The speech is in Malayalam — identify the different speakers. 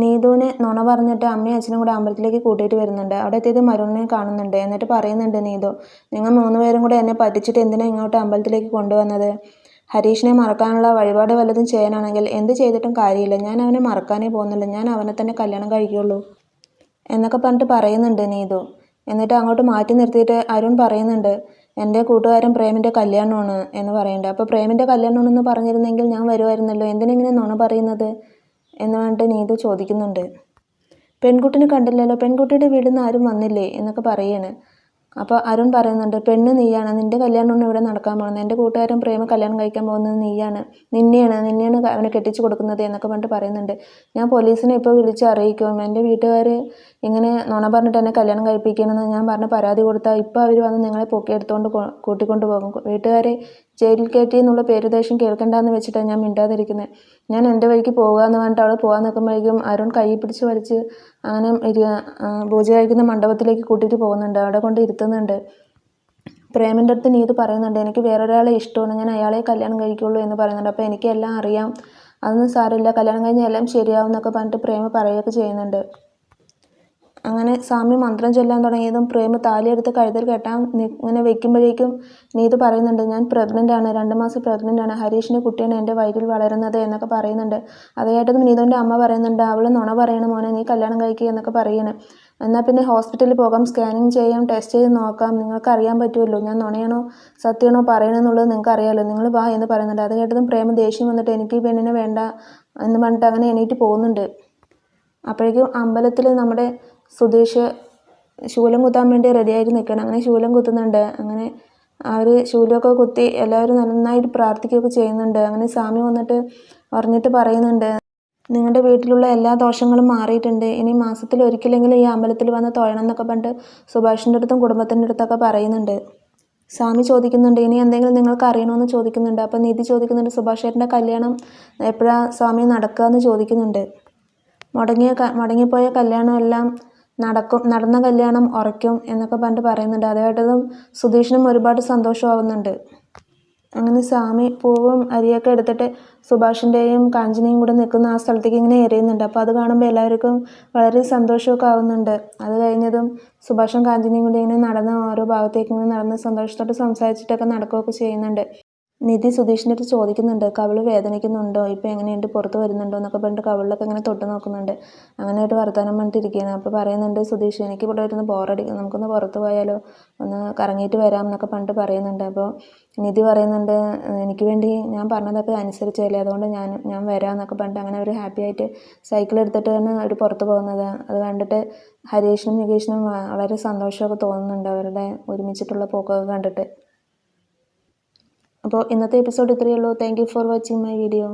Speaker 1: നീതുവിനെ നുണ പറഞ്ഞിട്ട് അമ്മയും അച്ഛനും കൂടെ അമ്പലത്തിലേക്ക് കൂട്ടിയിട്ട് വരുന്നുണ്ട്. അവിടെ എത്തിയത് മരുണിനെ കാണുന്നുണ്ട്. എന്നിട്ട് പറയുന്നുണ്ട് നീതു, നിങ്ങൾ 3 പേരും കൂടെ എന്നെ പറ്റിച്ചിട്ട് എന്തിനാ ഇങ്ങോട്ട് അമ്പലത്തിലേക്ക് കൊണ്ടുവന്നത്? ഹരീഷിനെ മറക്കാനുള്ള വഴിപാട് വല്ലതും ചെയ്യാനാണെങ്കിൽ എന്ത് ചെയ്തിട്ടും കാര്യമില്ല. ഞാൻ അവനെ മറക്കാനേ പോകുന്നില്ല. ഞാൻ അവനെ തന്നെ കല്യാണം കഴിക്കുള്ളൂ എന്നൊക്കെ പറഞ്ഞിട്ട് പറയുന്നുണ്ട് നീതു. എന്നിട്ട് അങ്ങോട്ട് മാറ്റി നിർത്തിയിട്ട് അരുൺ പറയുന്നുണ്ട്, എൻ്റെ കൂട്ടുകാരൻ പ്രേമിൻ്റെ കല്യാണമാണ് എന്ന് പറയുന്നുണ്ട്. അപ്പോൾ പ്രേമിൻ്റെ കല്യാണമാണെന്ന് പറഞ്ഞിരുന്നെങ്കിൽ ഞാൻ വരുമായിരുന്നല്ലോ, എന്തിനെങ്ങനെ നുണ പറയുന്നത് എന്ന് പറഞ്ഞിട്ട് നീതു ചോദിക്കുന്നുണ്ട്. പെൺകുട്ടിനെ കണ്ടില്ലല്ലോ, പെൺകുട്ടിയുടെ വീട്ടിൽ നിന്ന് ആരും വന്നില്ലേ എന്നൊക്കെ പറയാണ്. അപ്പോൾ അരുൺ പറയുന്നുണ്ട്, പെണ്ണ് നീയാണ്, നിൻ്റെ കല്യാണമാണ് ഇവിടെ നടക്കാൻ പോകുന്നത്, എൻ്റെ കൂട്ടുകാരൻ പ്രേമ കല്യാണം കഴിക്കാൻ പോകുന്നത് നിന്നെയാണ് അവനെ കെട്ടിച്ചു കൊടുക്കുന്നത് എന്നൊക്കെ പറഞ്ഞിട്ട് പറയുന്നുണ്ട്. ഞാൻ പോലീസിനെ ഇപ്പോൾ വിളിച്ച് അറിയിക്കും. എൻ്റെ വീട്ടുകാർ ഇങ്ങനെ നുണ പറഞ്ഞിട്ട് എന്നെ കല്യാണം കഴിപ്പിക്കണമെന്ന് ഞാൻ പറഞ്ഞ് പരാതി കൊടുത്താൽ ഇപ്പോൾ അവർ വന്ന് നിങ്ങളെ പൊക്കിയെടുത്തുകൊണ്ട് കൂട്ടിക്കൊണ്ട് പോകും. വീട്ടുകാരെ ജയിലിൽ കയറ്റി എന്നുള്ള പേരുദേശം കേൾക്കണ്ടെന്ന് വെച്ചിട്ടാണ് ഞാൻ മിണ്ടാതിരിക്കുന്നത്. ഞാൻ എൻ്റെ വഴിക്ക് പോകുക എന്ന് പറഞ്ഞിട്ട് അവൾ പോകാൻ നിൽക്കുമ്പോഴേക്കും അരുൺ കൈ പിടിച്ച് വലിച്ച് അങ്ങനെ പൂജ കഴിക്കുന്ന മണ്ഡപത്തിലേക്ക് കൂട്ടിയിട്ട് പോകുന്നുണ്ട്. അവിടെ കൊണ്ട് ഇരുത്തുന്നുണ്ട്. പ്രേമിൻ്റെ അടുത്ത് നീതു പറയുന്നുണ്ട്, എനിക്ക് വേറൊരാളെ ഇഷ്ടമാണ്, ഞാൻ അയാളെ കല്യാണം കഴിക്കുള്ളൂ എന്ന് പറയുന്നുണ്ട്. അപ്പോൾ എനിക്ക് എല്ലാം അറിയാം, അതൊന്നും സാരമില്ല, കല്യാണം കഴിഞ്ഞാൽ എല്ലാം ശരിയാവും എന്നൊക്കെ പറഞ്ഞിട്ട് പ്രേമ പറയുകയൊക്കെ ചെയ്യുന്നുണ്ട്. അങ്ങനെ സ്വാമി മന്ത്രം ചൊല്ലാൻ തുടങ്ങിയതും പ്രേമ താലിയെടുത്ത് കഴുത്തിൽ കെട്ടാൻ ഇങ്ങനെ വെക്കുമ്പോഴേക്കും നീതു പറയുന്നുണ്ട്, ഞാൻ പ്രഗ്നൻ്റാണ്, 2 മാസം പ്രഗ്നൻ്റാണ്, ഹരീഷിൻ്റെ കുട്ടിയാണ് എൻ്റെ വയറ്റിൽ വളരുന്നത് എന്നൊക്കെ പറയുന്നുണ്ട്. അതായിട്ടും നീതുവിൻ്റെ അമ്മ പറയുന്നുണ്ട്, അവൾ നുണ പറയണം മോനെ, നീ കല്യാണം കഴിക്കുക എന്നൊക്കെ പറയണം. എന്നാൽ പിന്നെ ഹോസ്പിറ്റലിൽ പോകാം, സ്കാനിങ് ചെയ്യാം, ടെസ്റ്റ് ചെയ്ത് നോക്കാം, നിങ്ങൾക്ക് അറിയാൻ പറ്റുമല്ലോ ഞാൻ നുണയാണോ സത്യമാണോ പറയണമെന്നുള്ളത് നിങ്ങൾക്ക് അറിയാമല്ലോ, നിങ്ങൾ വാ എന്ന് പറയുന്നുണ്ട്. അത് കേട്ടതും പ്രേമ ദേഷ്യം വന്നിട്ട് എനിക്ക് ഈ പെണ്ണിനെ വേണ്ട എന്ന് പറഞ്ഞിട്ട് അങ്ങനെ എണീറ്റ് പോകുന്നുണ്ട്. അപ്പോഴേക്കും അമ്പലത്തിൽ നമ്മുടെ സുധീഷ് ശൂലം കുത്താൻ വേണ്ടി റെഡിയായിട്ട് നിൽക്കണം. അങ്ങനെ ശൂലം കുത്തുന്നുണ്ട്. അങ്ങനെ അവർ ശൂലമൊക്കെ കുത്തി എല്ലാവരും നന്നായിട്ട് പ്രാർത്ഥിക്കുകയൊക്കെ ചെയ്യുന്നുണ്ട്. അങ്ങനെ സ്വാമി വന്നിട്ട് പറഞ്ഞിട്ട് പറയുന്നുണ്ട്, നിങ്ങളുടെ വീട്ടിലുള്ള എല്ലാ ദോഷങ്ങളും മാറിയിട്ടുണ്ട്, ഇനി മാസത്തിൽ ഒരിക്കലെങ്കിലും ഈ അമ്പലത്തിൽ വന്ന് തൊഴണം എന്നൊക്കെ പറഞ്ഞിട്ട് സുഭാഷിൻ്റെ അടുത്തും കുടുംബത്തിൻ്റെ അടുത്തൊക്കെ പറയുന്നുണ്ട്. സ്വാമി ചോദിക്കുന്നുണ്ട്, ഇനി എന്തെങ്കിലും നിങ്ങൾക്ക് അറിയണമെന്ന് ചോദിക്കുന്നുണ്ട്. അപ്പോൾ നിധി ചോദിക്കുന്നുണ്ട്, സുഭാഷേട്ടൻ്റെ കല്യാണം എപ്പോഴാണ് സ്വാമി നടക്കുക എന്ന് ചോദിക്കുന്നുണ്ട്. മുടങ്ങിപ്പോയ കല്യാണം എല്ലാം നടന്ന കല്യാണം ഉറയ്ക്കും എന്നൊക്കെ പറഞ്ഞിട്ട് പറയുന്നുണ്ട്. അതായിട്ടതും സുധീഷിനും ഒരുപാട് സന്തോഷമാവുന്നുണ്ട്. അങ്ങനെ സ്വാമി പൂവും അരിയൊക്കെ എടുത്തിട്ട് സുഭാഷിൻ്റെയും കാഞ്ചനയും കൂടെ നിൽക്കുന്ന ആ സ്ഥലത്തേക്ക് ഇങ്ങനെ എറിയുന്നുണ്ട്. അപ്പോൾ അത് കാണുമ്പോൾ എല്ലാവർക്കും വളരെ സന്തോഷമൊക്കെ ആവുന്നുണ്ട്. അത് കഴിഞ്ഞതും സുഭാഷും കാഞ്ചനയും കൂടി ഇങ്ങനെ നടന്ന് ഓരോ ഭാഗത്തേക്ക് ഇങ്ങനെ നടന്ന് സന്തോഷത്തോട്ട് സംസാരിച്ചിട്ടൊക്കെ നടക്കുകയൊക്കെ ചെയ്യുന്നുണ്ട്. നിധി സുധീഷിൻ്റെ അടുത്ത് ചോദിക്കുന്നുണ്ട്, കവിള് വേദനിക്കുന്നുണ്ടോ, ഇപ്പോൾ എങ്ങനെയുണ്ട്, പുറത്ത് വരുന്നുണ്ടോ എന്നൊക്കെ പറഞ്ഞിട്ട് കവിളിലൊക്കെ ഇങ്ങനെ തൊട്ട് നോക്കുന്നുണ്ട്. അങ്ങനെ ഒരു വർത്തമാനം പറഞ്ഞിട്ടിരിക്കുകയാണ്. അപ്പോൾ പറയുന്നുണ്ട് സുധീഷ്, എനിക്ക് ഇവിടെ ഇരുന്ന് ബോറടിക്കും, നമുക്കൊന്ന് പുറത്ത് പോയാലോ, ഒന്ന് കറങ്ങിയിട്ട് വരാം എന്നൊക്കെ പറഞ്ഞിട്ട് പറയുന്നുണ്ട്. അപ്പോൾ നിധി പറയുന്നുണ്ട്, എനിക്ക് വേണ്ടി ഞാൻ പറഞ്ഞതൊക്കെ അനുസരിച്ചല്ലേ, അതുകൊണ്ട് ഞാൻ വരാം എന്നൊക്കെ പറഞ്ഞിട്ട് അങ്ങനെ ഒരു ഹാപ്പി ആയിട്ട് സൈക്കിൾ എടുത്തിട്ടാണ് അവർ പുറത്ത് പോകുന്നത്. അത് കണ്ടിട്ട് ഹരീഷിനും നികേഷിനും വളരെ സന്തോഷമൊക്കെ തോന്നുന്നുണ്ട്, അവരുടെ ഒരുമിച്ചിട്ടുള്ള പോക്കൊക്കെ കണ്ടിട്ട്. അപ്പോൾ ഇന്നത്തെ എപ്പിസോഡ് ഇത്രയേ ഉള്ളൂ. Thank you for watching my video.